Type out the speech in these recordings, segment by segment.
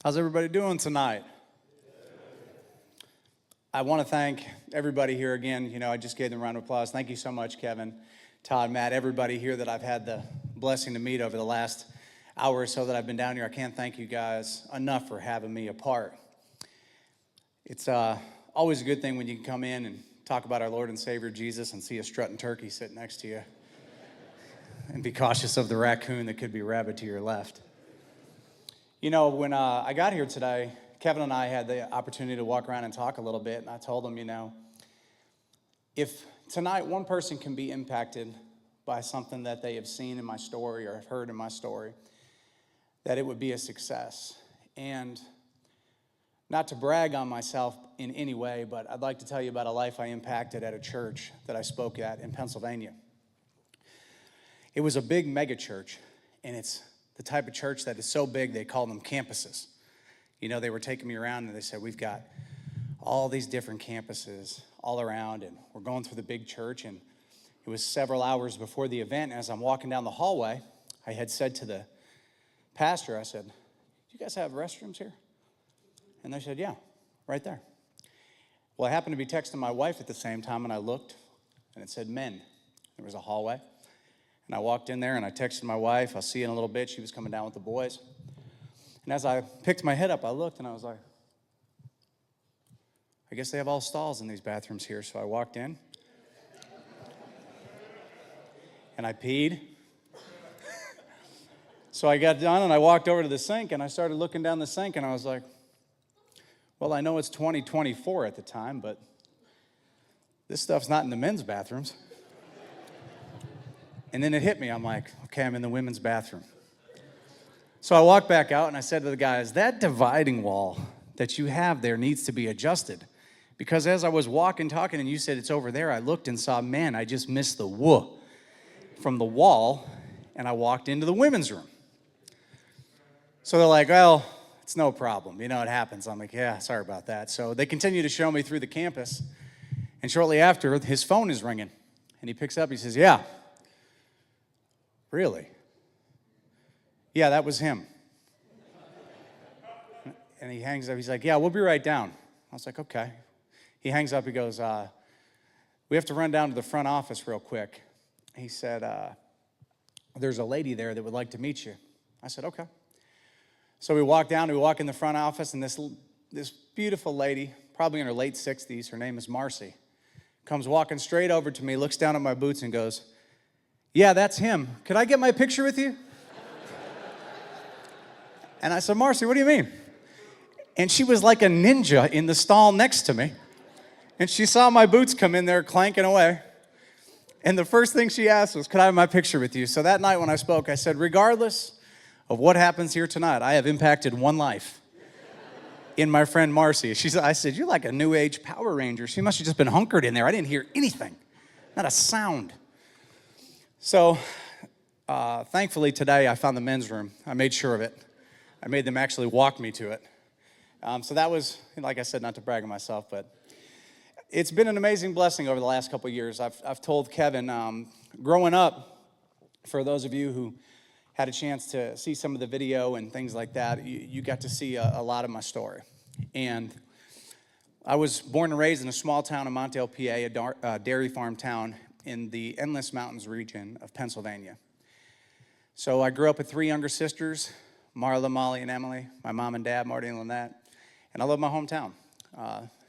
How's everybody doing tonight? I want to thank everybody here again. You know, I just gave them a round of applause. Thank you so much, Kevin, Todd, Matt, everybody here that I've had the blessing to meet over the last hour or so that I've been down here. I can't thank you guys enough for having me a part. It's always a good thing when you can come in and talk about our Lord and Savior Jesus and see a strutting turkey sitting next to you and be cautious of the raccoon that could be rabid to your left. You know, when I got here today, Kevin and I had the opportunity to walk around and talk a little bit, and I told him, you know, if tonight one person can be impacted by something that they have seen in my story or have heard in my story, that it would be a success. And not to brag on myself in any way, but I'd like to tell you about a life I impacted at a church that I spoke at in Pennsylvania. It was a big mega church, and it's the type of church that is so big they call them campuses. You know, they were taking me around and they said, we've got all these different campuses all around, and we're going through the big church. And it was several hours before the event. And as I'm walking down the hallway, I had said to the pastor, I said, do you guys have restrooms here? And they said, yeah, right there. Well, I happened to be texting my wife at the same time, and I looked, and it said men. There was a hallway. And I walked in there, and I texted my wife, I'll see you in a little bit. She was coming down with the boys. And as I picked my head up, I looked, and I was like, I guess they have all stalls in these bathrooms here. So I walked in, and I peed. So I got done, and I walked over to the sink, and I started looking down the sink, and I was like, well, I know it's 2024 at the time, but this stuff's not in the men's bathrooms. And then it hit me. I'm like, okay, I'm in the women's bathroom. So I walked back out, and I said to the guys, that dividing wall that you have there needs to be adjusted. Because as I was talking, and you said it's over there, I looked and saw, man, I just missed the woo from the wall, and I walked into the women's room. So they're like, well, it's no problem. You know, it happens. I'm like, yeah, sorry about that. So they continue to show me through the campus, and shortly after, his phone is ringing, and he picks up, he says, yeah. Really? Yeah, that was him. And he hangs up. He's like, yeah, we'll be right down. I was like, okay. He hangs up. He goes, we have to run down to the front office real quick. He said, there's a lady there that would like to meet you. I said, okay. So we walk down. We walk in the front office, and this beautiful lady, probably in her late 60s, her name is Marcy, comes walking straight over to me, looks down at my boots, and goes, yeah, that's him. Could I get my picture with you? And I said, Marcy, what do you mean? And she was like a ninja in the stall next to me. And she saw my boots come in there clanking away. And the first thing she asked was, could I have my picture with you? So that night when I spoke, I said, regardless of what happens here tonight, I have impacted one life in my friend Marcy. I said, you're like a new age Power Ranger. She must have just been hunkered in there. I didn't hear anything, not a sound. So, thankfully today I found the men's room. I made sure of it. I made them actually walk me to it. So that was, like I said, not to brag on myself, but it's been an amazing blessing over the last couple of years. I've told Kevin, growing up, for those of you who had a chance to see some of the video and things like that, you got to see a lot of my story. And I was born and raised in a small town in Montvale, PA, a dairy farm town in the Endless Mountains region of Pennsylvania. So I grew up with three younger sisters, Marla, Molly, and Emily, my mom and dad, Marty and Lynette, and I love my hometown.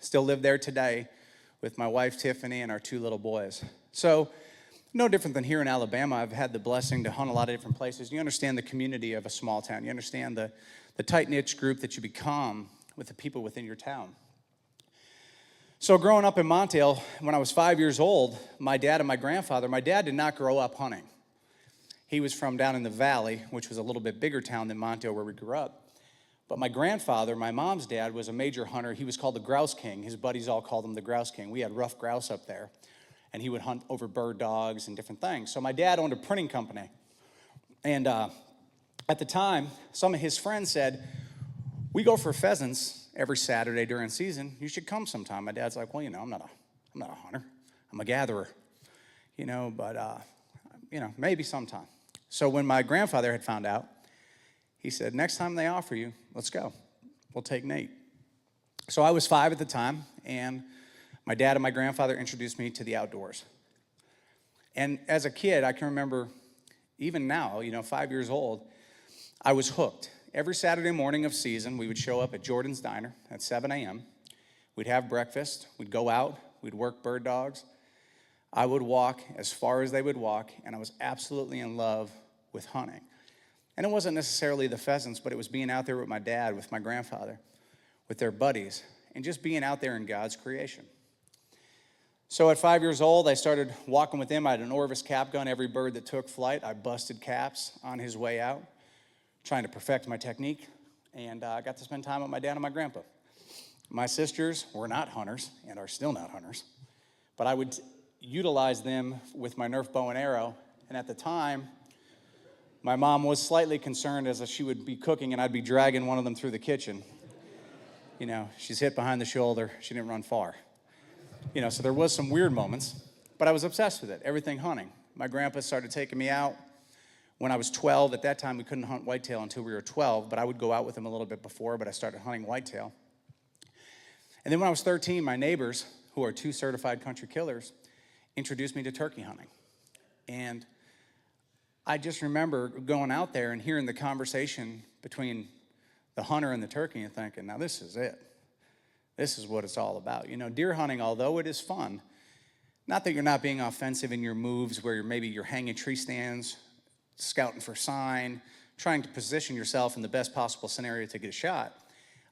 Still live there today with my wife, Tiffany, and our two little boys. So no different than here in Alabama. I've had the blessing to hunt a lot of different places. You understand the community of a small town. You understand the tight-knit group that you become with the people within your town. So growing up in Montvale, when I was 5 years old, my dad and my grandfather, my dad did not grow up hunting. He was from down in the valley, which was a little bit bigger town than Montvale where we grew up. But my grandfather, my mom's dad, was a major hunter. He was called the Grouse King. His buddies all called him the Grouse King. We had rough grouse up there, and he would hunt over bird dogs and different things. So my dad owned a printing company. And at the time, some of his friends said, we go for pheasants every Saturday during season. You should come sometime. My dad's like, well, you know, I'm not a hunter. I'm a gatherer, you know, but, maybe sometime. So when my grandfather had found out, he said, next time they offer you, let's go. We'll take Nate. So I was 5 at the time, and my dad and my grandfather introduced me to the outdoors. And as a kid, I can remember, even now, 5 years old, I was hooked. Every Saturday morning of season, we would show up at Jordan's Diner at 7 a.m. We'd have breakfast. We'd go out. We'd work bird dogs. I would walk as far as they would walk, and I was absolutely in love with hunting. And it wasn't necessarily the pheasants, but it was being out there with my dad, with my grandfather, with their buddies, and just being out there in God's creation. So at 5 years old, I started walking with him. I had an Orvis cap gun. Every bird that took flight, I busted caps on his way out, trying to perfect my technique. And I got to spend time with my dad and my grandpa. My sisters were not hunters and are still not hunters, but I would utilize them with my Nerf bow and arrow. And at the time, my mom was slightly concerned as she would be cooking and I'd be dragging one of them through the kitchen. She's hit behind the shoulder. She didn't run far. So there was some weird moments, but I was obsessed with it, everything hunting. My grandpa started taking me out when I was 12. At that time, we couldn't hunt whitetail until we were 12, but I would go out with him a little bit before, but I started hunting whitetail. And then when I was 13, my neighbors, who are 2 certified country killers, introduced me to turkey hunting. And I just remember going out there and hearing the conversation between the hunter and the turkey and thinking, now this is it. This is what it's all about. Deer hunting, although it is fun, not that you're not being offensive in your moves where maybe you're hanging tree stands, scouting for sign, trying to position yourself in the best possible scenario to get a shot.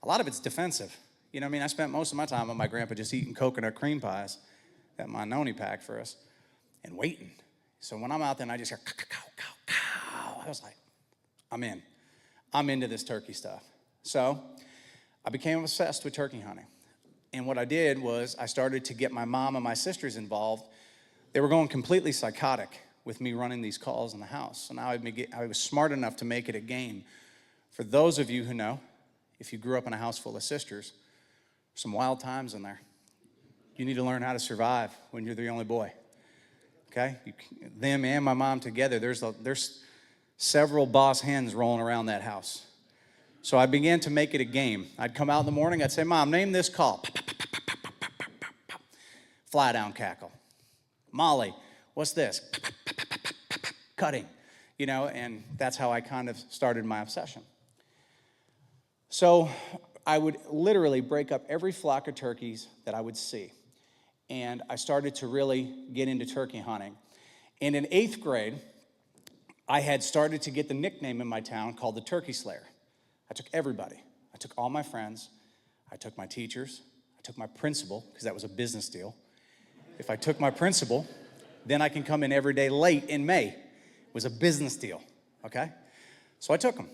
A lot of it's defensive. I spent most of my time with my grandpa just eating coconut cream pies that my noni packed for us and waiting. So when I'm out there and I just hear cow, cow, cow, I was like, I'm in. I'm into this turkey stuff. So I became obsessed with turkey hunting. And what I did was I started to get my mom and my sisters involved. They were going completely psychotic with me running these calls in the house. So now I was smart enough to make it a game. For those of you who know, if you grew up in a house full of sisters, some wild times in there. You need to learn how to survive when you're the only boy. Okay? Them and my mom together, there's several boss hens rolling around that house. So I began to make it a game. I'd come out in the morning, I'd say, Mom, name this call. Fly down cackle. Molly, what's this? Cutting. And that's how I kind of started my obsession. So I would literally break up every flock of turkeys that I would see. And I started to really get into turkey hunting. And in 8th grade, I had started to get the nickname in my town called the Turkey Slayer. I took everybody. I took all my friends. I took my teachers. I took my principal, because that was a business deal. If I took my principal, then I can come in every day late in May. It was a business deal, okay? So I took them.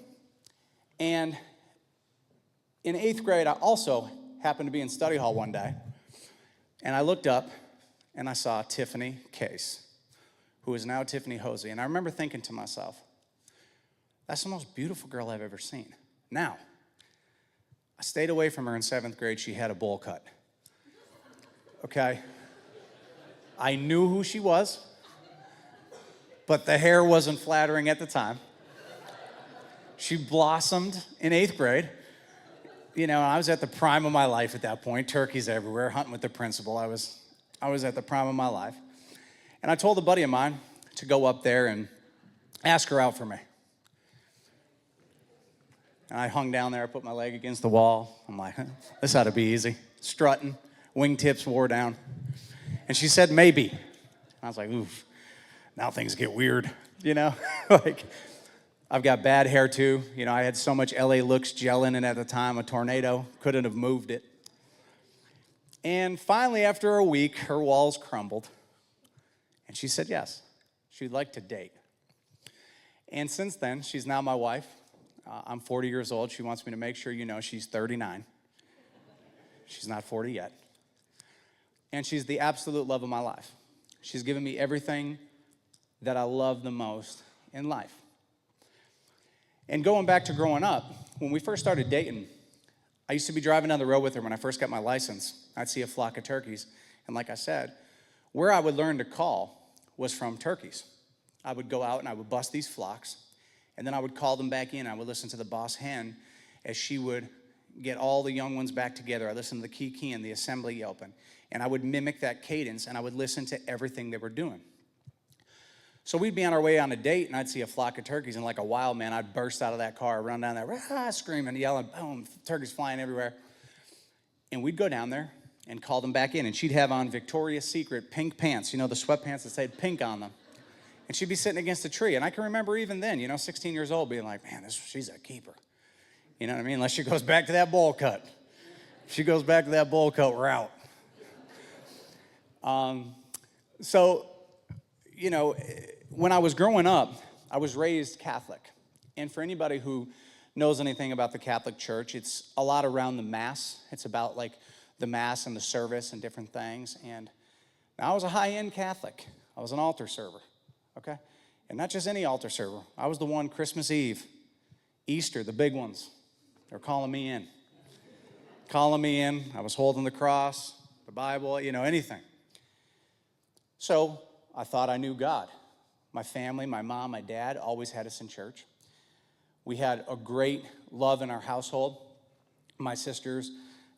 And in 8th grade, I also happened to be in study hall one day, and I looked up, and I saw Tiffany Case, who is now Tiffany Hosie. And I remember thinking to myself, that's the most beautiful girl I've ever seen. Now, I stayed away from her in 7th grade. She had a bowl cut, okay? I knew who she was, but the hair wasn't flattering at the time. She blossomed in 8th grade. I was at the prime of my life at that point. Turkeys everywhere, hunting with the principal. I was at the prime of my life. And I told a buddy of mine to go up there and ask her out for me. And I hung down there, I put my leg against the wall. I'm like, this ought to be easy. Strutting, wingtips wore down. And she said, maybe. And I was like, oof, now things get weird, like, I've got bad hair too. I had so much LA looks gel in it at the time, a tornado, couldn't have moved it. And finally, after a week, her walls crumbled. And she said yes, she'd like to date. And since then, she's now my wife. I'm 40 years old. She wants me to make sure you know she's 39. She's not 40 yet. And she's the absolute love of my life. She's given me everything that I love the most in life. And going back to growing up, when we first started dating, I used to be driving down the road with her when I first got my license. I'd see a flock of turkeys. And like I said, where I would learn to call was from turkeys. I would go out and I would bust these flocks, and then I would call them back in. I would listen to the boss hen as she would get all the young ones back together. I listened to the Kiki and the assembly yelping. And I would mimic that cadence, and I would listen to everything they were doing. So we'd be on our way on a date, and I'd see a flock of turkeys, and like a wild man, I'd burst out of that car, run down there, screaming, yelling, boom, turkeys flying everywhere. And we'd go down there and call them back in, and she'd have on Victoria's Secret pink pants, the sweatpants that said pink on them. And she'd be sitting against a tree, and I can remember even then, 16 years old, being like, man, she's a keeper. You know what I mean? Unless she goes back to that bowl cut. If she goes back to that bowl cut, we're out. When I was growing up, I was raised Catholic. And for anybody who knows anything about the Catholic Church, it's a lot around the Mass. It's about like the Mass and the service and different things. And I was a high-end Catholic. I was an altar server, okay? And not just any altar server. I was the one Christmas Eve, Easter, the big ones. They're calling me in. I was holding the cross, the Bible, anything. So I thought I knew God. My family, my mom, my dad always had us in church. We had a great love in our household. My sisters,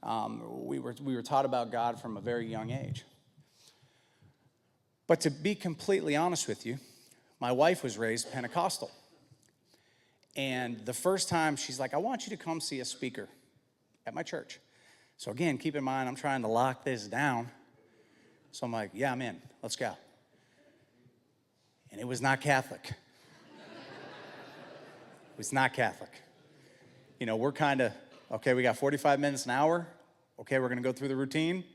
we were taught about God from a very young age. But to be completely honest with you, my wife was raised Pentecostal. And the first time she's like, I want you to come see a speaker at my church. So again, keep in mind, I'm trying to lock this down. So I'm like, yeah, I'm in. Let's go. And it was not Catholic. It was not Catholic. We're kind of, okay, we got 45 minutes, an hour. Okay, we're going to go through the routine.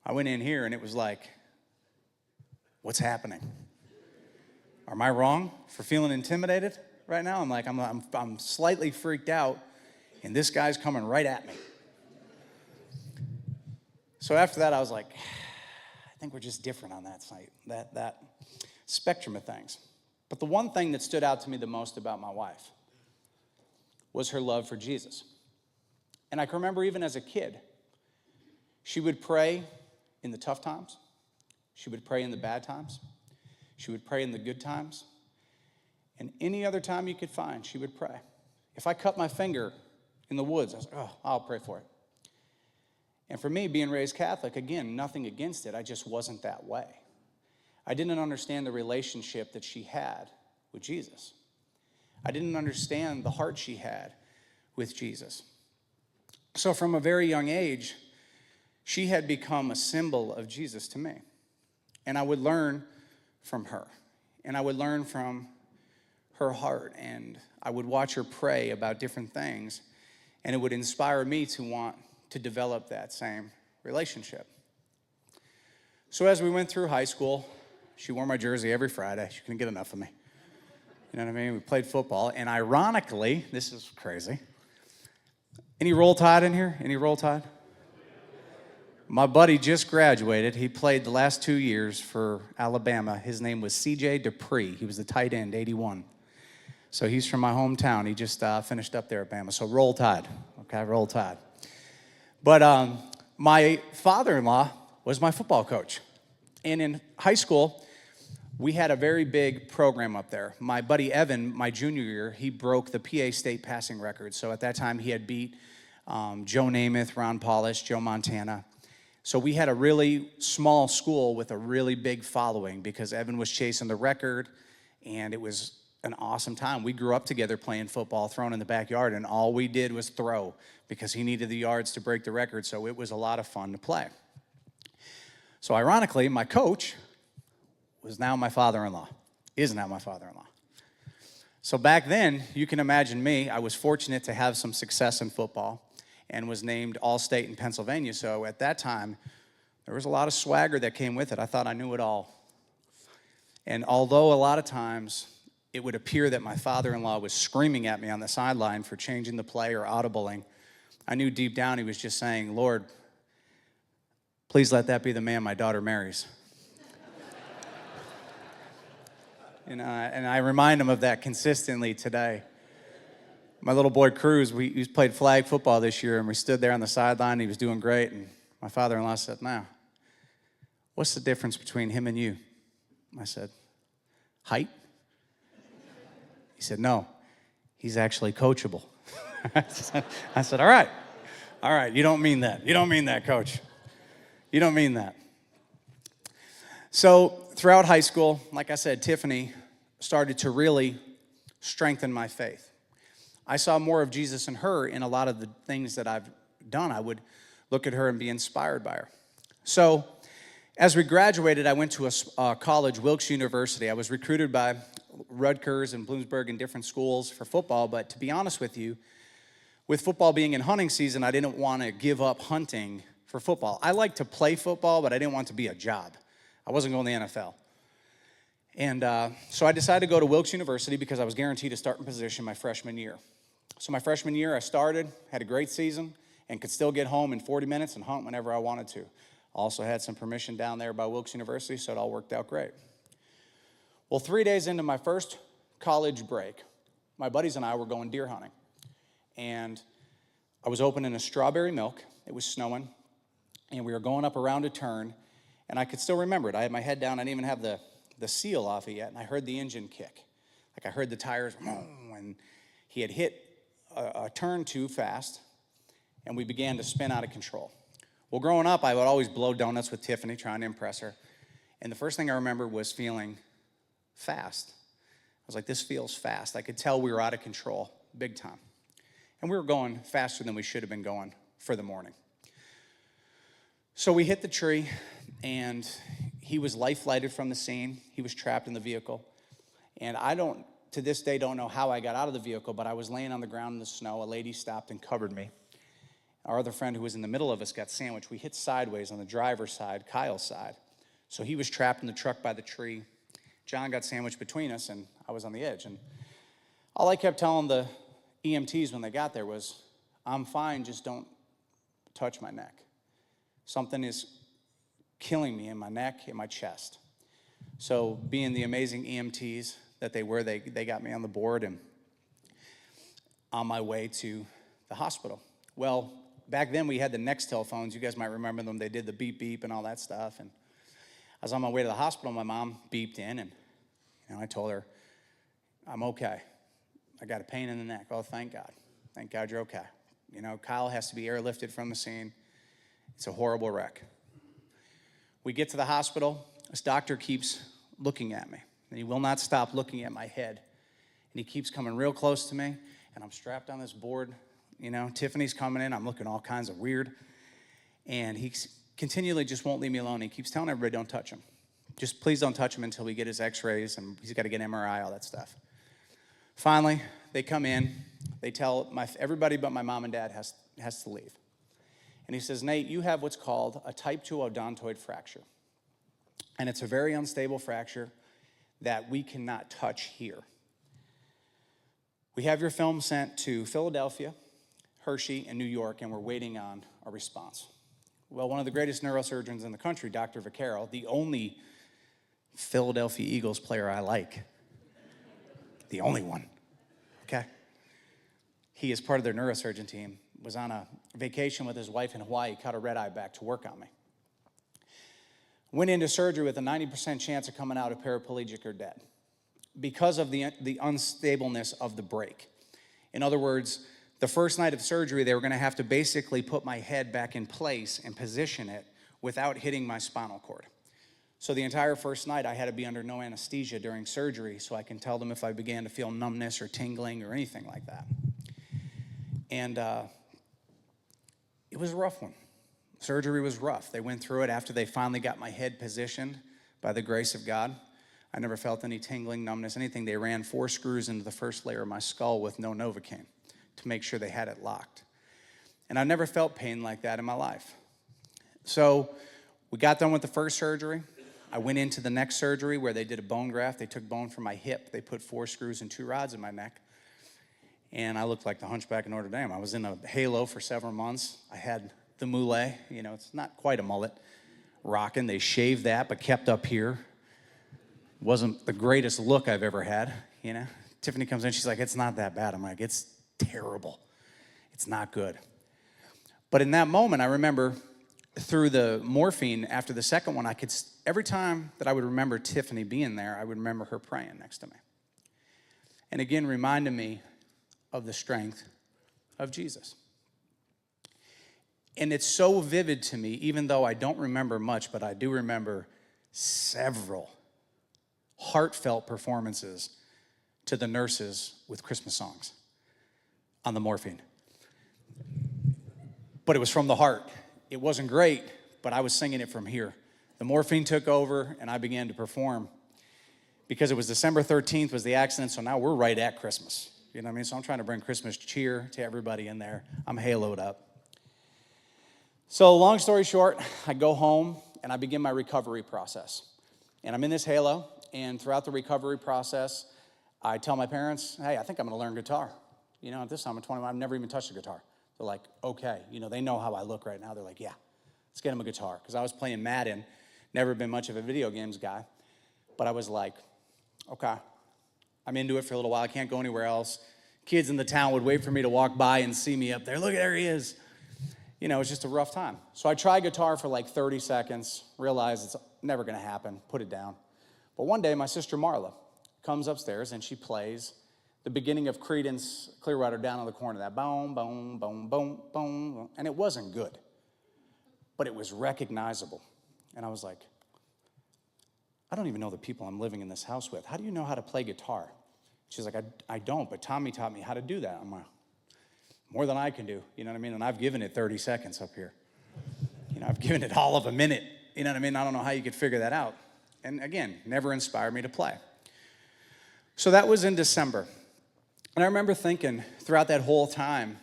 I went in here, and it was like, what's happening? Am I wrong for feeling intimidated right now? I'm like, I'm slightly freaked out, and this guy's coming right at me. So after that, I was like, I think we're just different on that site, that spectrum of things. But the one thing that stood out to me the most about my wife was her love for Jesus. And I can remember even as a kid, she would pray in the tough times. She would pray in the bad times. She would pray in the good times. And any other time you could find, she would pray. If I cut my finger in the woods, I was like, oh, I'll pray for it. And for me, being raised Catholic, again, nothing against it. I just wasn't that way. I didn't understand the relationship that she had with Jesus. I didn't understand the heart she had with Jesus. So from a very young age, she had become a symbol of Jesus to me. And I would learn from her. And I would learn from her heart. And I would watch her pray about different things. And it would inspire me to want to develop that same relationship. So as we went through high school, she wore my jersey every Friday. She couldn't get enough of me. You know what I mean? We played football. And ironically, this is crazy. Any Roll Tide in here? Any Roll Tide? My buddy just graduated. He played the last 2 years for Alabama. His name was C.J. Dupree. He was the tight end, 81. So he's from my hometown. He just finished up there at Bama. So Roll Tide. Okay, Roll Tide. But my father-in-law was my football coach. And in high school, we had a very big program up there. My buddy Evan, my junior year, he broke the PA state passing record. So at that time, he had beat Joe Namath, Ron Polish, Joe Montana. So we had a really small school with a really big following because Evan was chasing the record, and it was an awesome time. We grew up together playing football, throwing in the backyard, and all we did was throw because he needed the yards to break the record, so it was a lot of fun to play. So ironically, my coach was now my father-in-law, is now my father-in-law. So back then, you can imagine me, I was fortunate to have some success in football and was named All-State in Pennsylvania. So at that time, there was a lot of swagger that came with it. I thought I knew it all. And although a lot of times it would appear that my father-in-law was screaming at me on the sideline for changing the play or audibling, I knew deep down he was just saying, Lord, please let that be the man my daughter marries. And I remind him of that consistently today. My little boy Cruz, we played flag football this year, and we stood there on the sideline. He was doing great, and my father-in-law said, "Now, what's the difference between him and you?" I said, "Height?" He said, "No, he's actually coachable." I said, "All right, All right, you don't mean that. You don't mean that, Coach. You don't mean that. So throughout high school, like I said, Tiffany started to really strengthen my faith. I saw more of Jesus in her in a lot of the things that I've done. I would look at her and be inspired by her. So as we graduated, I went to a college, Wilkes University. I was recruited by Rutgers and Bloomsburg and different schools for football, but to be honest with you, with football being in hunting season, I didn't want to give up hunting for football. I like to play football, but I didn't want it to be a job. I wasn't going to the NFL. And so I decided to go to Wilkes University because I was guaranteed a starting position my freshman year. So my freshman year, I started, had a great season, and could still get home in 40 minutes and hunt whenever I wanted to. Also had some permission down there by Wilkes University, so it all worked out great. Well, 3 days into my first college break, my buddies and I were going deer hunting. And I was opening a strawberry milk. It was snowing. And we were going up around a turn. And I could still remember it. I had my head down. I didn't even have the seal off it yet. And I heard the engine kick. Like I heard the tires, and he had hit a turn too fast, and we began to spin out of control. Well, growing up, I would always blow donuts with Tiffany, trying to impress her. And the first thing I remember was feeling fast. I was like, this feels fast. I could tell we were out of control, big time. And we were going faster than we should have been going for the morning. So we hit the tree, and he was life-flighted from the scene. He was trapped in the vehicle. And I don't, to this day, don't know how I got out of the vehicle, but I was laying on the ground in the snow. A lady stopped and covered me. Our other friend who was in the middle of us got sandwiched. We hit sideways on the driver's side, Kyle's side. So he was trapped in the truck by the tree. John got sandwiched between us, and I was on the edge. And all I kept telling the EMTs when they got there was, I'm fine, just don't touch my neck. Something is killing me in my neck, in my chest. So being the amazing EMTs that they were, they got me on the board and on my way to the hospital. Well, back then we had the Nextel phones. You guys might remember them. They did the beep beep and all that stuff. And I was on my way to the hospital. My mom beeped in, and I told her, I'm okay. I got a pain in the neck. Oh, thank God. Thank God you're okay. Kyle has to be airlifted from the scene. It's a horrible wreck. We get to the hospital. This doctor keeps looking at me, and he will not stop looking at my head. And he keeps coming real close to me, and I'm strapped on this board. Tiffany's coming in. I'm looking all kinds of weird. And he continually just won't leave me alone. He keeps telling everybody, don't touch him. Just please don't touch him until we get his x-rays, and he's got to get MRI, all that stuff. Finally, they come in. They tell everybody but my mom and dad has to leave. And he says, Nate, you have what's called a type 2 odontoid fracture. And it's a very unstable fracture that we cannot touch here. We have your film sent to Philadelphia, Hershey, and New York, and we're waiting on a response. Well, one of the greatest neurosurgeons in the country, Dr. Vaccaro, the only Philadelphia Eagles player I like, the only one, okay? He is part of their neurosurgeon team, was on a vacation with his wife in Hawaii, caught a red eye back to work on me. Went into surgery with a 90% chance of coming out of paraplegic or dead because of the unstableness of the break. In other words, the first night of surgery, they were going to have to basically put my head back in place and position it without hitting my spinal cord. So the entire first night, I had to be under no anesthesia during surgery so I can tell them if I began to feel numbness or tingling or anything like that. And it was a rough one. Surgery was rough. They went through it after they finally got my head positioned by the grace of God. I never felt any tingling, numbness, anything. They ran 4 screws into the first layer of my skull with no Novocaine to make sure they had it locked. And I never felt pain like that in my life. So we got done with the first surgery. I went into the next surgery where they did a bone graft. They took bone from my hip. They put 4 screws and 2 rods in my neck. And I looked like the hunchback of Notre Dame. I was in a halo for several months. I had the mullet. It's not quite a mullet. Rocking. They shaved that, but kept up here. Wasn't the greatest look I've ever had, Tiffany comes in, she's like, it's not that bad. I'm like, it's terrible. It's not good. But in that moment, I remember through the morphine after the second one, every time that I would remember Tiffany being there, I would remember her praying next to me. And again, reminded me of the strength of Jesus. And it's so vivid to me, even though I don't remember much, but I do remember several heartfelt performances to the nurses with Christmas songs on the morphine. But it was from the heart. It wasn't great, but I was singing it from here. The morphine took over, and I began to perform. Because it was December 13th was the accident, so now we're right at Christmas. You know what I mean? So I'm trying to bring Christmas cheer to everybody in there. I'm haloed up. So long story short, I go home, and I begin my recovery process. And I'm in this halo, and throughout the recovery process, I tell my parents, hey, I think I'm going to learn guitar. You know, at this time, I'm 21, I've never even touched a guitar. They're like, okay. You know, they know how I look right now. They're like, yeah, let's get him a guitar. Because I was playing Madden, never been much of a video games guy. But I was like, okay, I'm into it for a little while. I can't go anywhere else. Kids in the town would wait for me to walk by and see me up there. Look, there he is. You know, it's just a rough time. So I tried guitar for like 30 seconds, realized it's never going to happen, put it down. But one day, my sister Marla comes upstairs, and she plays the beginning of Creedence Clearwater Down in the Corner, that boom, boom, boom, boom, boom. And it wasn't good, but it was recognizable. And I was like, I don't even know the people I'm living in this house with. How do you know how to play guitar? She's like, I don't, but Tommy taught me how to do that. I'm like, more than I can do, you know what I mean? And I've given it 30 seconds up here. You know, I've given it all of a minute, you know what I mean? I don't know how you could figure that out. And again, never inspired me to play. So that was in December. And I remember thinking throughout that whole time,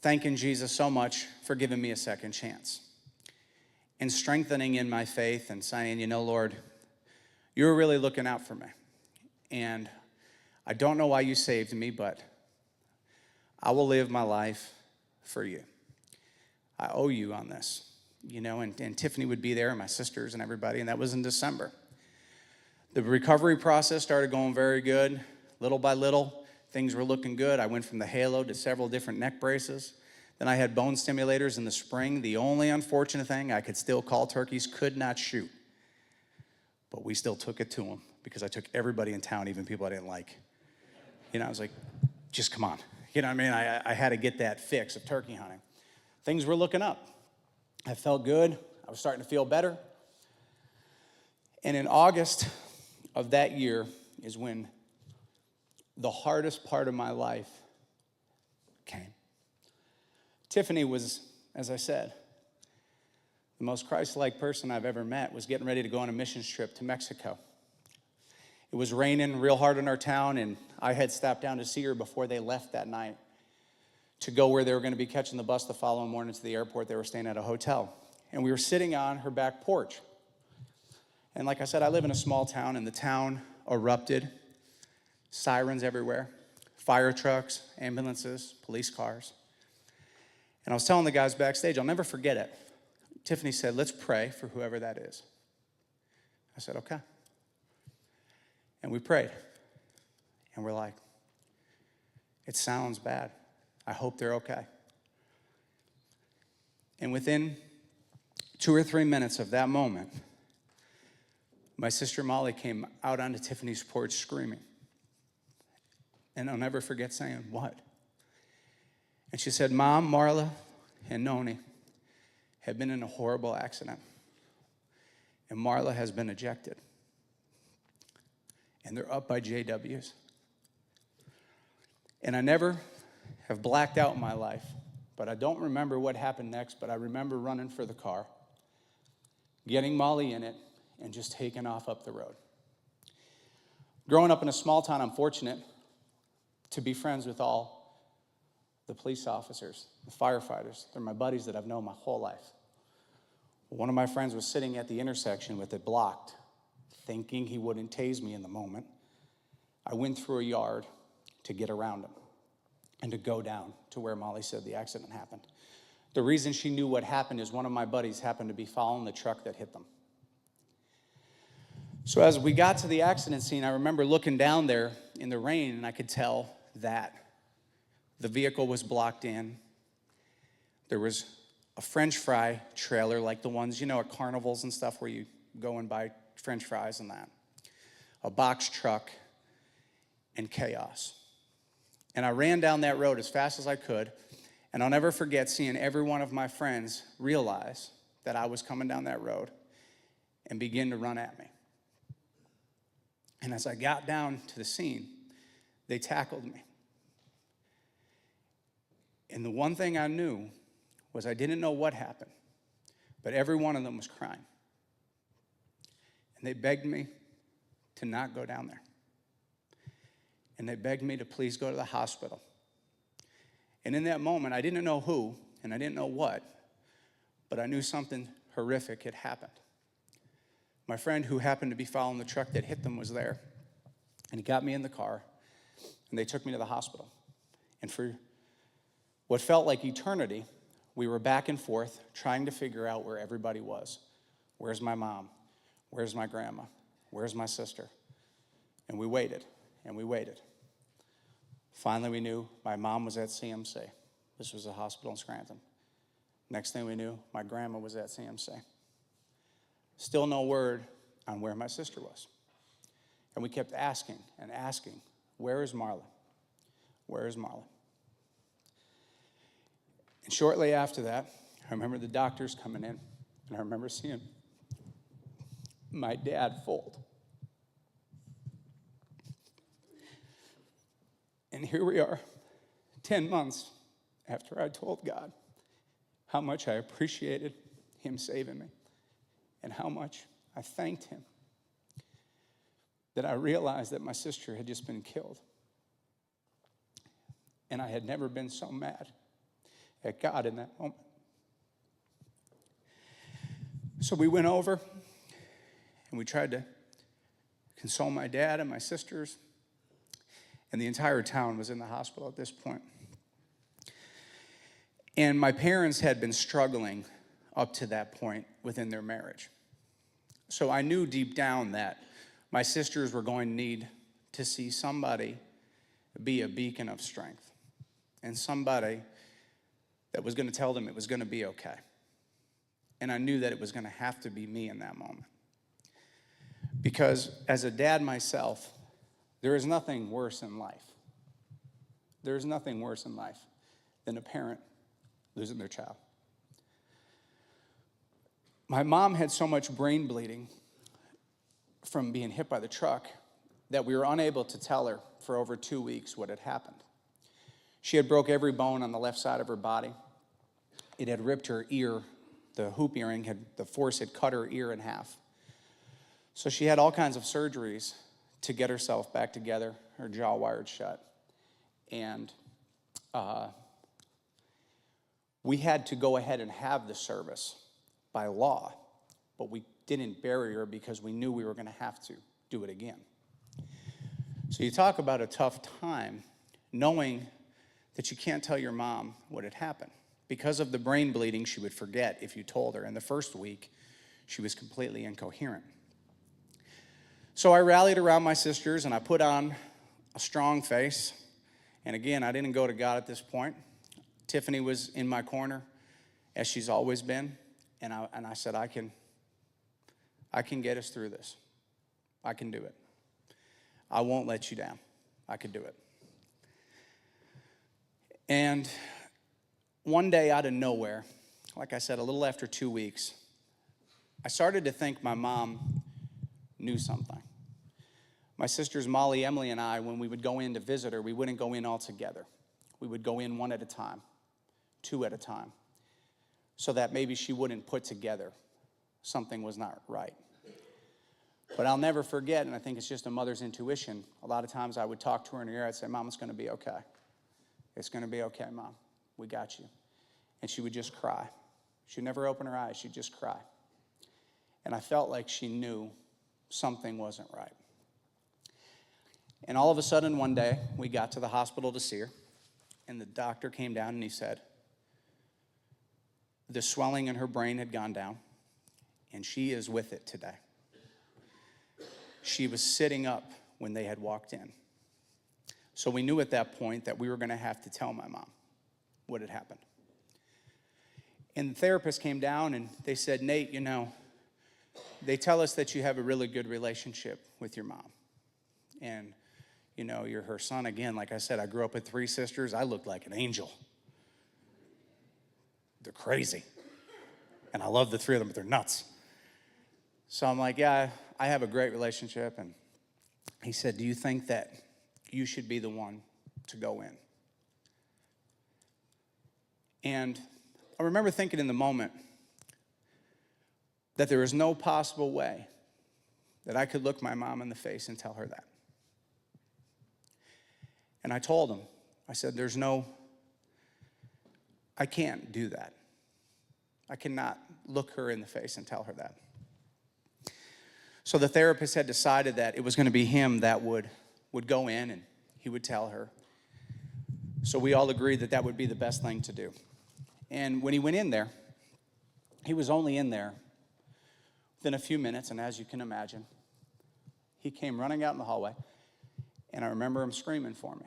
thanking Jesus so much for giving me a second chance. And strengthening in my faith and saying, you know, Lord, you're really looking out for me. And I don't know why you saved me, but I will live my life for you. I owe you on this, you know, and Tiffany would be there, and my sisters and everybody, and that was in December. The recovery process started going very good. Little by little, things were looking good. I went from the halo to several different neck braces. Then I had bone stimulators in the spring. The only unfortunate thing, I could still call turkeys, could not shoot. But we still took it to them because I took everybody in town, even people I didn't like. You know, I was like, just come on. You know what I mean? I had to get that fix of turkey hunting. Things were looking up. I felt good. I was starting to feel better. And in August of that year is when the hardest part of my life came. Tiffany was, as I said, the most Christ-like person I've ever met, was getting ready to go on a missions trip to Mexico. It was raining real hard in our town, and I had stopped down to see her before they left that night to go where they were going to be catching the bus the following morning to the airport. They were staying at a hotel. And we were sitting on her back porch. And like I said, I live in a small town, and the town erupted. Sirens everywhere, fire trucks, ambulances, police cars. And I was telling the guys backstage, I'll never forget it. Tiffany said, let's pray for whoever that is. I said, okay. And we prayed. And we're like, it sounds bad. I hope they're okay. And within 2 or 3 minutes of that moment, my sister Molly came out onto Tiffany's porch screaming. And I'll never forget saying, what? And she said, Mom, Marla, and Noni have been in a horrible accident. And Marla has been ejected. And they're up by JWs. And I never have blacked out in my life, but I don't remember what happened next, but I remember running for the car, getting Molly in it, and just taking off up the road. Growing up in a small town, I'm fortunate to be friends with all the police officers, the firefighters. They're my buddies that I've known my whole life. One of my friends was sitting at the intersection with it blocked, thinking he wouldn't tase me in the moment. I went through a yard to get around him and to go down to where Molly said the accident happened. The reason she knew what happened is one of my buddies happened to be following the truck that hit them. So as we got to the accident scene, I remember looking down there in the rain, and I could tell that the vehicle was blocked in. There was a French fry trailer like the ones, you know, at carnivals and stuff where you go and buy French fries and that. A box truck and chaos. And I ran down that road as fast as I could, And I'll never forget seeing every one of my friends realize that I was coming down that road and begin to run at me. And as I got down to the scene, they tackled me. And the one thing I knew was I didn't know what happened, but every one of them was crying. And they begged me to not go down there. And they begged me to please go to the hospital. And in that moment, I didn't know who, and I didn't know what, but I knew something horrific had happened. My friend who happened to be following the truck that hit them was there, and he got me in the car, and they took me to the hospital. And for what felt like eternity, we were back and forth trying to figure out where everybody was. Where's my mom? Where's my grandma? Where's my sister? And we waited, and we waited. Finally, we knew my mom was at CMC. This was a hospital in Scranton. Next thing we knew, my grandma was at CMC. Still no word on where my sister was. And we kept asking and asking, where is Marla? Where is Marla? And shortly after that, I remember the doctors coming in, and I remember seeing my dad fold. And here we are, 10 months after I told God how much I appreciated him saving me and how much I thanked him, that I realized that my sister had just been killed. And I had never been so mad at God in that moment. So we went over and we tried to console my dad and my sisters. And the entire town was in the hospital at this point. And my parents had been struggling up to that point within their marriage. So I knew deep down that my sisters were going to need to see somebody be a beacon of strength and somebody that was going to tell them it was going to be okay. And I knew that it was going to have to be me in that moment. Because as a dad myself, there is nothing worse in life. There is nothing worse in life than a parent losing their child. My mom had so much brain bleeding from being hit by the truck that we were unable to tell her for over 2 weeks what had happened. She had broke every bone on the left side of her body. It had ripped her ear. The hoop earring, the force had cut her ear in half. So she had all kinds of surgeries to get herself back together, her jaw wired shut. And we had to go ahead and have the service by law, but we didn't bury her because we knew we were going to have to do it again. So you talk about a tough time knowing that you can't tell your mom what had happened. Because of the brain bleeding, she would forget if you told her. In the first week, she was completely incoherent. So I rallied around my sisters and I put on a strong face. And again, I didn't go to God at this point. Tiffany was in my corner, as she's always been. And I said, I can get us through this. I can do it. I won't let you down. I can do it. And one day out of nowhere, like I said, a little after 2 weeks, I started to think my mom knew something. My sisters Molly, Emily, and I, when we would go in to visit her, we wouldn't go in all together. We would go in one at a time, two at a time, so that maybe she wouldn't put together something was not right. But I'll never forget, and I think it's just a mother's intuition, a lot of times I would talk to her in her ear, I'd say, Mom, it's going to be okay. It's going to be okay, Mom. We got you. And she would just cry. She'd never open her eyes. She'd just cry. And I felt like she knew something wasn't right. And all of a sudden, one day, we got to the hospital to see her. And the doctor came down and he said, the swelling in her brain had gone down. And she is with it today. She was sitting up when they had walked in. So we knew at that point that we were going to have to tell my mom what had happened. And the therapist came down and they said, Nate, you know, they tell us that you have a really good relationship with your mom. And, you know, you're her son. Again, like I said, I grew up with 3 sisters. I looked like an angel. they're crazy. And I love the three of them, but they're nuts. So I'm like, yeah, I have a great relationship. And he said, do you think that you should be the one to go in? And I remember thinking in the moment that there was no possible way that I could look my mom in the face and tell her that. And I told him, I said, I can't do that. I cannot look her in the face and tell her that. So the therapist had decided that it was going to be him that would go in and he would tell her. So we all agreed that that would be the best thing to do. And when he went in there, he was only in there within a few minutes, and as you can imagine, he came running out in the hallway, and I remember him screaming for me.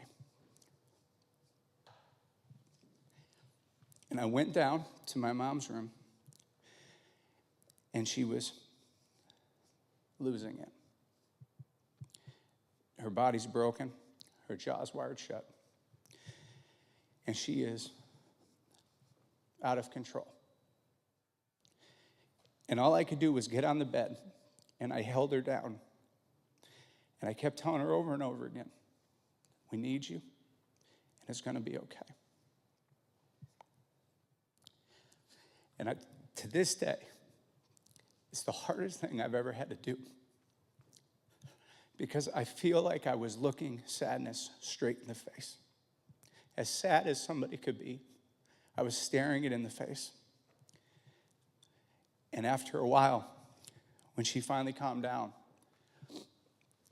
And I went down to my mom's room, and she was losing it. Her body's broken, her jaw's wired shut, and she is out of control. And all I could do was get on the bed, and I held her down, and I kept telling her over and over again, we need you, and it's going to be okay. And to this day, it's the hardest thing I've ever had to do, because I feel like I was looking sadness straight in the face. As sad as somebody could be, I was staring it in the face. And after a while, when she finally calmed down,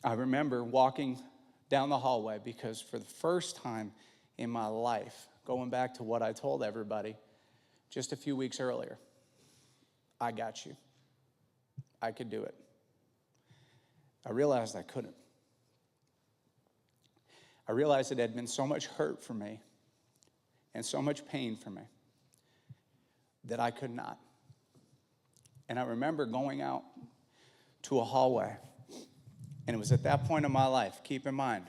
I remember walking down the hallway, because for the first time in my life, going back to what I told everybody just a few weeks earlier, I got you. I could do it. I realized I couldn't. I realized it had been so much hurt for me and so much pain for me that I could not. And I remember going out to a hallway, and it was at that point in my life, keep in mind,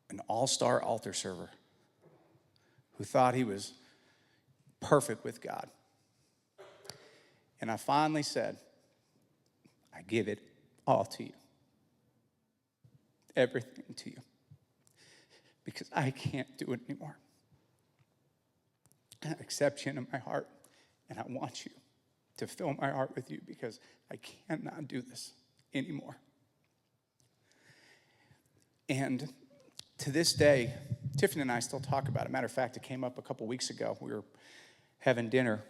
an all-star altar server who thought he was perfect with God. And I finally said, I give it all to you. Everything to you. Because I can't do it anymore. I accept you into my heart, and I want you to fill my heart with you, because I cannot do this anymore. And to this day, Tiffany and I still talk about it. Matter of fact, it came up a couple weeks ago. We were having dinner.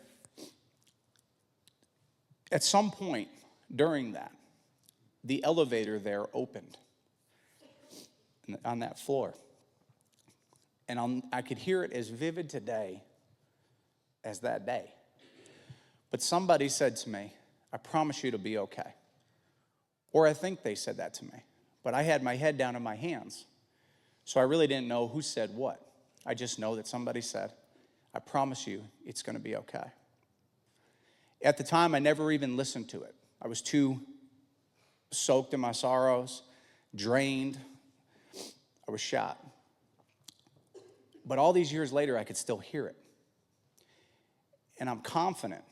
At some point during that, the elevator there opened on that floor. And I could hear it as vivid today as that day. But somebody said to me, I promise you it'll be okay. Or I think they said that to me. But I had my head down in my hands. So I really didn't know who said what. I just know that somebody said, I promise you it's going to be okay. At the time, I never even listened to it. I was too soaked in my sorrows, drained. I was shot. But all these years later, I could still hear it. And I'm confident,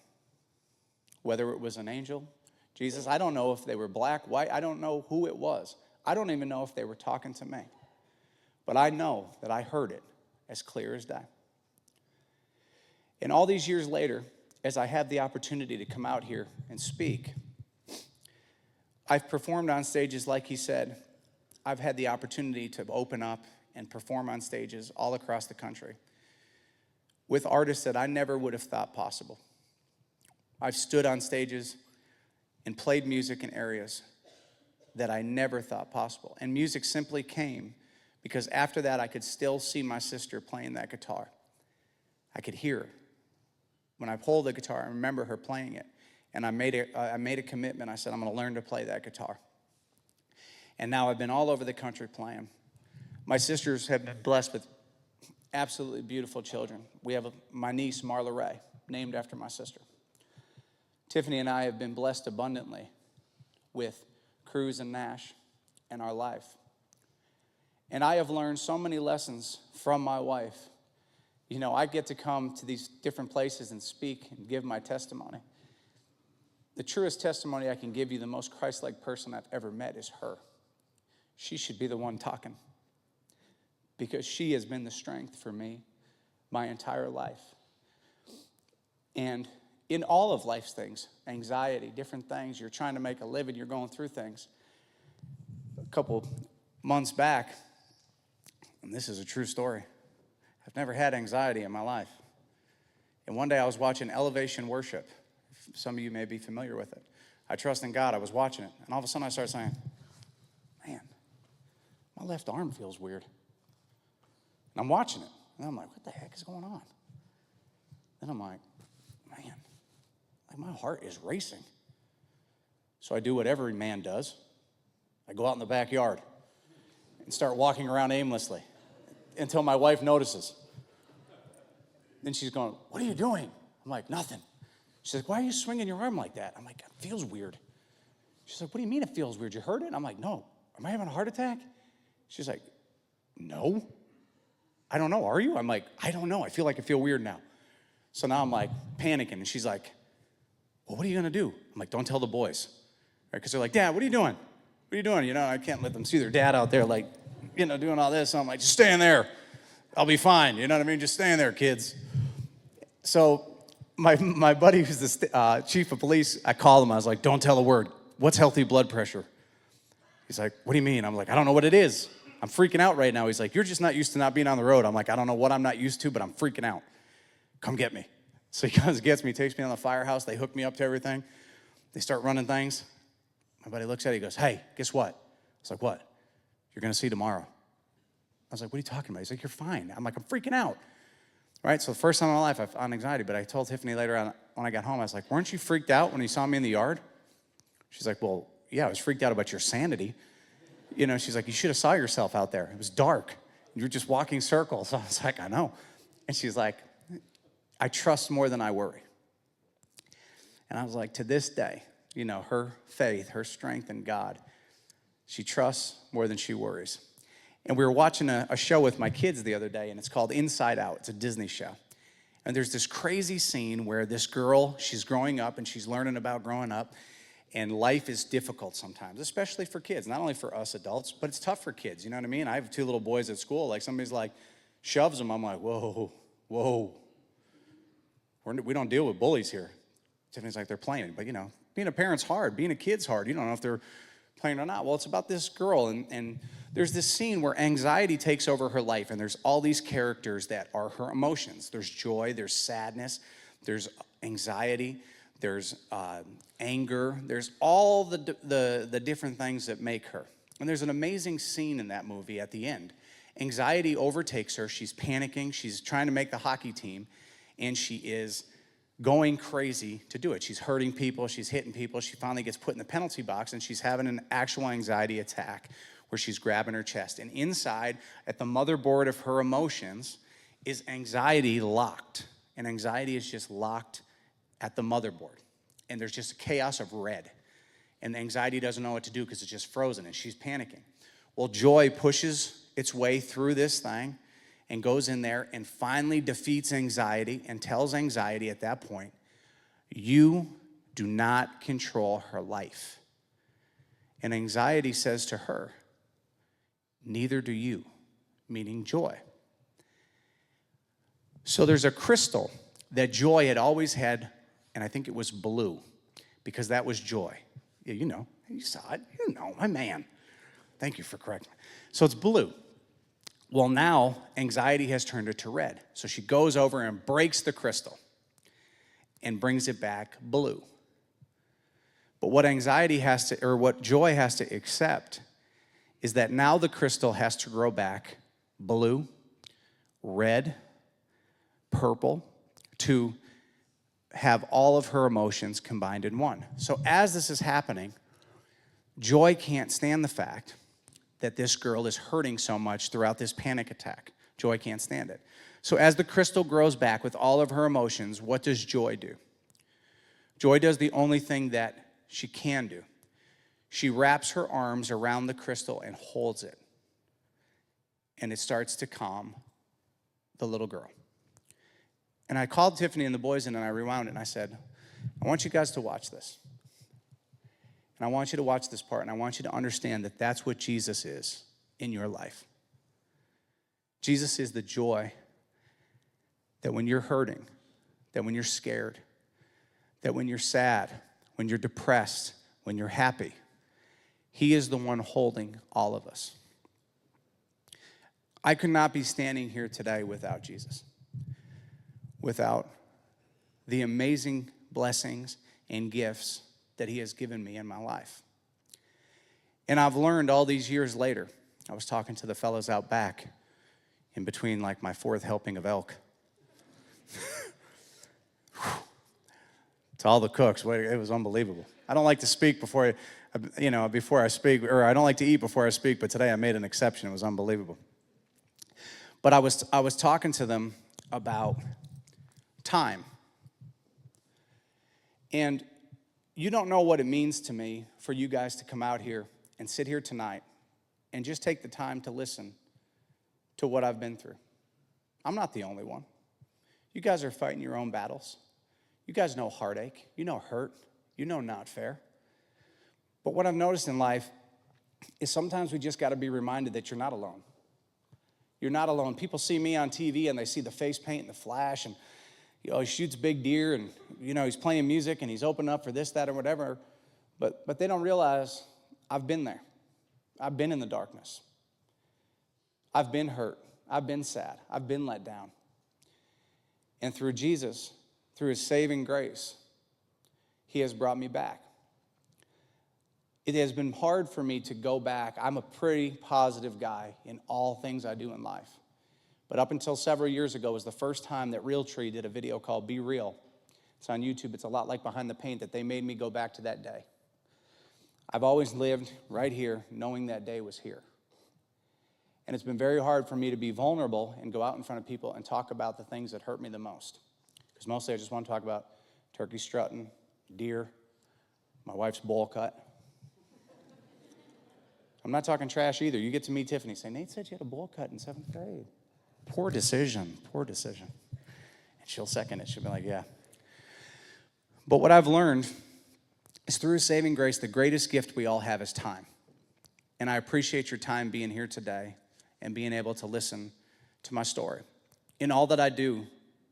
whether it was an angel, Jesus, I don't know if they were black, white, I don't know who it was. I don't even know if they were talking to me. But I know that I heard it as clear as day. And all these years later, as I had the opportunity to come out here and speak, I've performed on stages, like he said. I've had the opportunity to open up and perform on stages all across the country with artists that I never would have thought possible. I've stood on stages and played music in areas that I never thought possible. And music simply came because after that, I could still see my sister playing that guitar. I could hear her. When I pulled the guitar, I remember her playing it. And I made a commitment. I said, I'm going to learn to play that guitar. And now I've been all over the country playing. My sisters have been blessed with absolutely beautiful children. We have my niece, Marla Ray, named after my sister. Tiffany and I have been blessed abundantly with Cruz and Nash in our life. And I have learned so many lessons from my wife, I get to come to these different places and speak and give my testimony. The truest testimony I can give you, the most Christ-like person I've ever met, is her. She should be the one talking, because she has been the strength for me my entire life. And in all of life's things, anxiety, different things, you're trying to make a living, you're going through things. A couple months back, and this is a true story, I've never had anxiety in my life. And one day I was watching Elevation Worship. Some of you may be familiar with it. I trust in God. I was watching it. And all of a sudden I started saying, man, my left arm feels weird. And I'm watching it. And I'm like, what the heck is going on? Then I'm like, man, like my heart is racing. So I do what every man does. I go out in the backyard and start walking around aimlessly until my wife notices. Then she's going, what are you doing? I'm like, nothing. She's like, why are you swinging your arm like that? I'm like, it feels weird. She's like, what do you mean it feels weird? You heard it? I'm like, no. Am I having a heart attack? She's like, no. I don't know. Are you? I'm like, I don't know. I feel weird now. So now I'm like panicking. And she's like, well, what are you going to do? I'm like, don't tell the boys. Because they're like, Dad, what are you doing? What are you doing? I can't let them see their dad out there like, doing all this. So I'm like, just stay in there. I'll be fine. You know what I mean? Just stay in there, kids. So my buddy who's the chief of police, I called him. I was like, don't tell a word. What's healthy blood pressure? He's like, what do you mean? I'm like, I don't know what it is. I'm freaking out right now. He's like, you're just not used to not being on the road. I'm like, I don't know what I'm not used to, but I'm freaking out. Come get me. So he comes, gets me, takes me on the firehouse. They hook me up to everything. They start running things. My buddy looks at it. He goes, hey, guess what? I was like, what? You're going to see tomorrow. I was like, what are you talking about? He's like, you're fine. I'm like, I'm freaking out. Right? So the first time in my life I've on anxiety, but I told Tiffany later on when I got home, I was like, weren't you freaked out when you saw me in the yard? She's like, well, yeah, I was freaked out about your sanity. She's like, you should have saw yourself out there. It was dark. You were just walking circles. I was like, I know. And she's like, I trust more than I worry. And I was like, to this day, her faith, her strength in God, she trusts more than she worries. And we were watching a show with my kids the other day, and it's called Inside Out. It's a Disney show. And there's this crazy scene where this girl, she's growing up, and she's learning about growing up, and life is difficult sometimes, especially for kids. Not only for us adults, but it's tough for kids. You know what I mean? I have 2 little boys at school. Like, somebody's like, shoves them. I'm like, whoa. We don't deal with bullies here. Tiffany's like, they're playing. But, being a parent's hard. Being a kid's hard. You don't know if they're playing or not. Well, it's about this girl, and there's this scene where anxiety takes over her life, and there's all these characters that are her emotions. There's joy, there's sadness, there's anxiety, there's anger, there's all the different things that make her. And there's an amazing scene in that movie at the end. Anxiety overtakes her. She's panicking. She's trying to make the hockey team, and she is going crazy to do it. She's hurting people. She's hitting people. She finally gets put in the penalty box, and she's having an actual anxiety attack where she's grabbing her chest. And inside, at the motherboard of her emotions, is anxiety locked. And anxiety is just locked at the motherboard. And there's just a chaos of red. And the anxiety doesn't know what to do because it's just frozen, and she's panicking. Well, joy pushes its way through this thing and goes in there and finally defeats anxiety and tells anxiety at that point, you do not control her life. And anxiety says to her, neither do you, meaning joy. So there's a crystal that joy had always had, and I think it was blue, because that was joy. Yeah, you saw it. My man. Thank you for correcting me. So it's blue. Well, now anxiety has turned it to red. So she goes over and breaks the crystal and brings it back blue. But what what joy has to accept is that now the crystal has to grow back blue, red, purple, to have all of her emotions combined in one. So as this is happening, joy can't stand the fact that this girl is hurting so much throughout this panic attack. Joy can't stand it. So as the crystal grows back with all of her emotions, what does joy do? Joy does the only thing that she can do. She wraps her arms around the crystal and holds it. And it starts to calm the little girl. And I called Tiffany and the boys in, and I rewound it, and I said, I want you guys to watch this. And I want you to watch this part, and I want you to understand that that's what Jesus is in your life. Jesus is the joy that when you're hurting, that when you're scared, that when you're sad, when you're depressed, when you're happy, he is the one holding all of us. I could not be standing here today without Jesus, without the amazing blessings and gifts that he has given me in my life. And I've learned all these years later, I was talking to the fellows out back in between like my fourth helping of elk. To all the cooks, it was unbelievable. I don't like to speak before I speak, or I don't like to eat before I speak, but today I made an exception. It was unbelievable. But I was talking to them about time. And you don't know what it means to me for you guys to come out here and sit here tonight and just take the time to listen to what I've been through. I'm not the only one. You guys are fighting your own battles. You guys know heartache. You know hurt. You know not fair. But what I've noticed in life is sometimes we just got to be reminded that you're not alone. You're not alone. People see me on TV and they see the face paint and the flash and he shoots big deer and he's playing music and he's opening up for this, that, or whatever. But they don't realize I've been there. I've been in the darkness. I've been hurt. I've been sad. I've been let down. And through Jesus, through his saving grace, he has brought me back. It has been hard for me to go back. I'm a pretty positive guy in all things I do in life. But up until several years ago was the first time that Realtree did a video called Be Real. It's on YouTube. It's a lot like Behind the Paint that they made me go back to that day. I've always lived right here knowing that day was here. And it's been very hard for me to be vulnerable and go out in front of people and talk about the things that hurt me the most. Because mostly I just want to talk about turkey strutting, deer, my wife's bowl cut. I'm not talking trash either. You get to meet Tiffany, say, Nate said you had a bowl cut in 7th grade. Poor decision, poor decision. And she'll second it. She'll be like, yeah. But what I've learned is through saving grace, the greatest gift we all have is time. And I appreciate your time being here today and being able to listen to my story. In all that I do,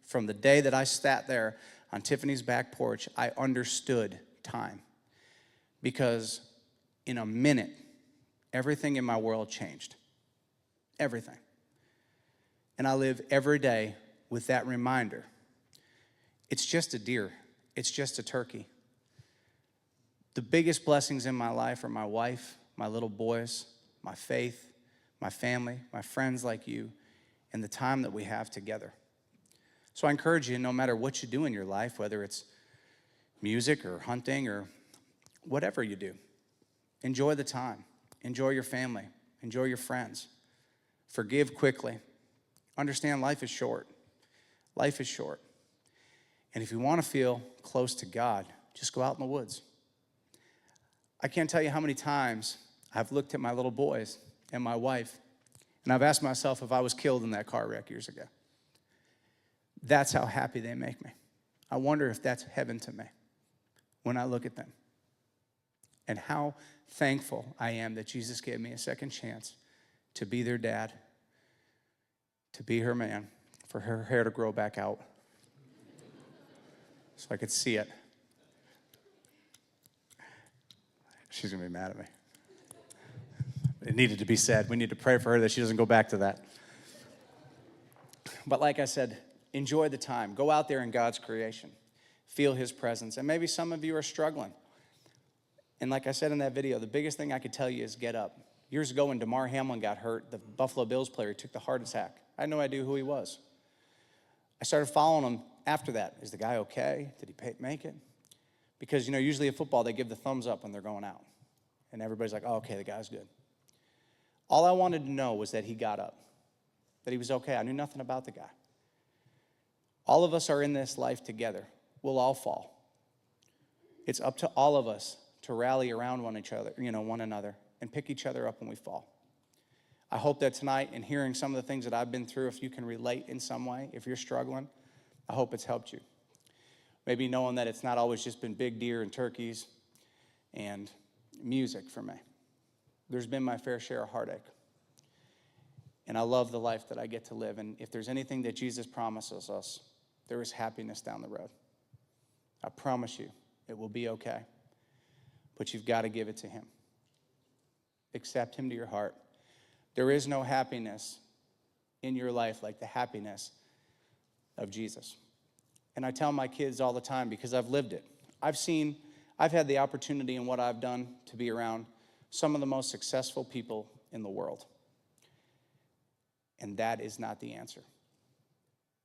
from the day that I sat there on Tiffany's back porch, I understood time. Because in a minute, everything in my world changed. Everything. And I live every day with that reminder. It's just a deer. It's just a turkey. The biggest blessings in my life are my wife, my little boys, my faith, my family, my friends like you, and the time that we have together. So I encourage you, no matter what you do in your life, whether it's music or hunting or whatever you do, enjoy the time. Enjoy your family. Enjoy your friends. Forgive quickly. Understand life is short. Life is short. And if you want to feel close to God, just go out in the woods. I can't tell you how many times I've looked at my little boys and my wife, and I've asked myself if I was killed in that car wreck years ago. That's how happy they make me. I wonder if that's heaven to me when I look at them. And how thankful I am that Jesus gave me a second chance to be their dad, to be her man, for her hair to grow back out so I could see it. She's going to be mad at me. It needed to be said. We need to pray for her that she doesn't go back to that. But like I said, enjoy the time. Go out there in God's creation. Feel his presence. And maybe some of you are struggling. And like I said in that video, the biggest thing I could tell you is get up. Years ago when Damar Hamlin got hurt, the Buffalo Bills player, he took the heart attack. I had no idea who he was. I started following him after that. Is the guy okay? Did he make it? Because, usually in football, they give the thumbs up when they're going out. And everybody's like, oh, okay, the guy's good. All I wanted to know was that he got up, that he was okay. I knew nothing about the guy. All of us are in this life together. We'll all fall. It's up to all of us to rally around one another, and pick each other up when we fall. I hope that tonight, in hearing some of the things that I've been through, if you can relate in some way, if you're struggling, I hope it's helped you. Maybe knowing that it's not always just been big deer and turkeys and music for me. There's been my fair share of heartache. And I love the life that I get to live. And if there's anything that Jesus promises us, there is happiness down the road. I promise you, it will be okay. But you've got to give it to him. Accept him to your heart. There is no happiness in your life like the happiness of Jesus. And I tell my kids all the time because I've lived it. I've had the opportunity in what I've done to be around some of the most successful people in the world. And that is not the answer.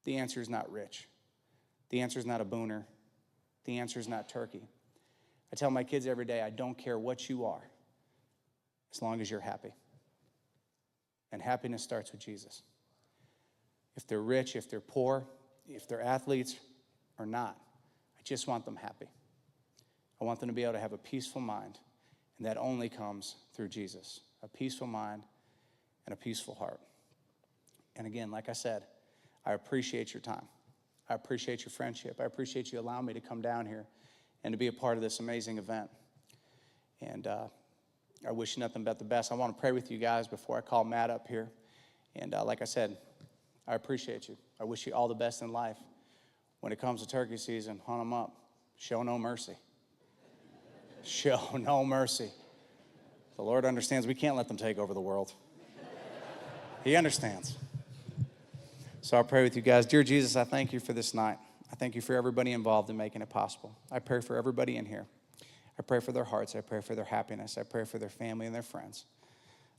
The answer is not rich. The answer is not a booner. The answer is not turkey. I tell my kids every day, I don't care what you are, as long as you're happy. And happiness starts with Jesus. If they're rich, if they're poor, if they're athletes or not, I just want them happy. I want them to be able to have a peaceful mind, and that only comes through Jesus. A peaceful mind and a peaceful heart. And again, like I said, I appreciate your time. I appreciate your friendship. I appreciate you allowing me to come down here and to be a part of this amazing event. And I wish you nothing but the best. I want to pray with you guys before I call Matt up here. And like I said, I appreciate you. I wish you all the best in life. When it comes to turkey season, hunt them up. Show no mercy. Show no mercy. The Lord understands we can't let them take over the world. He understands. So I'll pray with you guys. Dear Jesus, I thank you for this night. I thank you for everybody involved in making it possible. I pray for everybody in here. I pray for their hearts. I pray for their happiness. I pray for their family and their friends.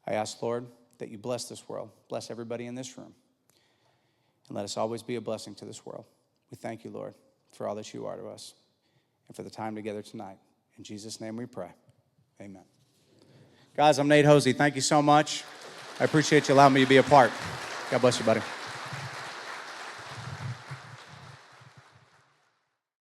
I ask, Lord, that you bless this world. Bless everybody in this room. And let us always be a blessing to this world. We thank you, Lord, for all that you are to us and for the time together tonight. In Jesus' name we pray. Amen. Guys, I'm Nate Hosie. Thank you so much. I appreciate you allowing me to be a part. God bless you, buddy.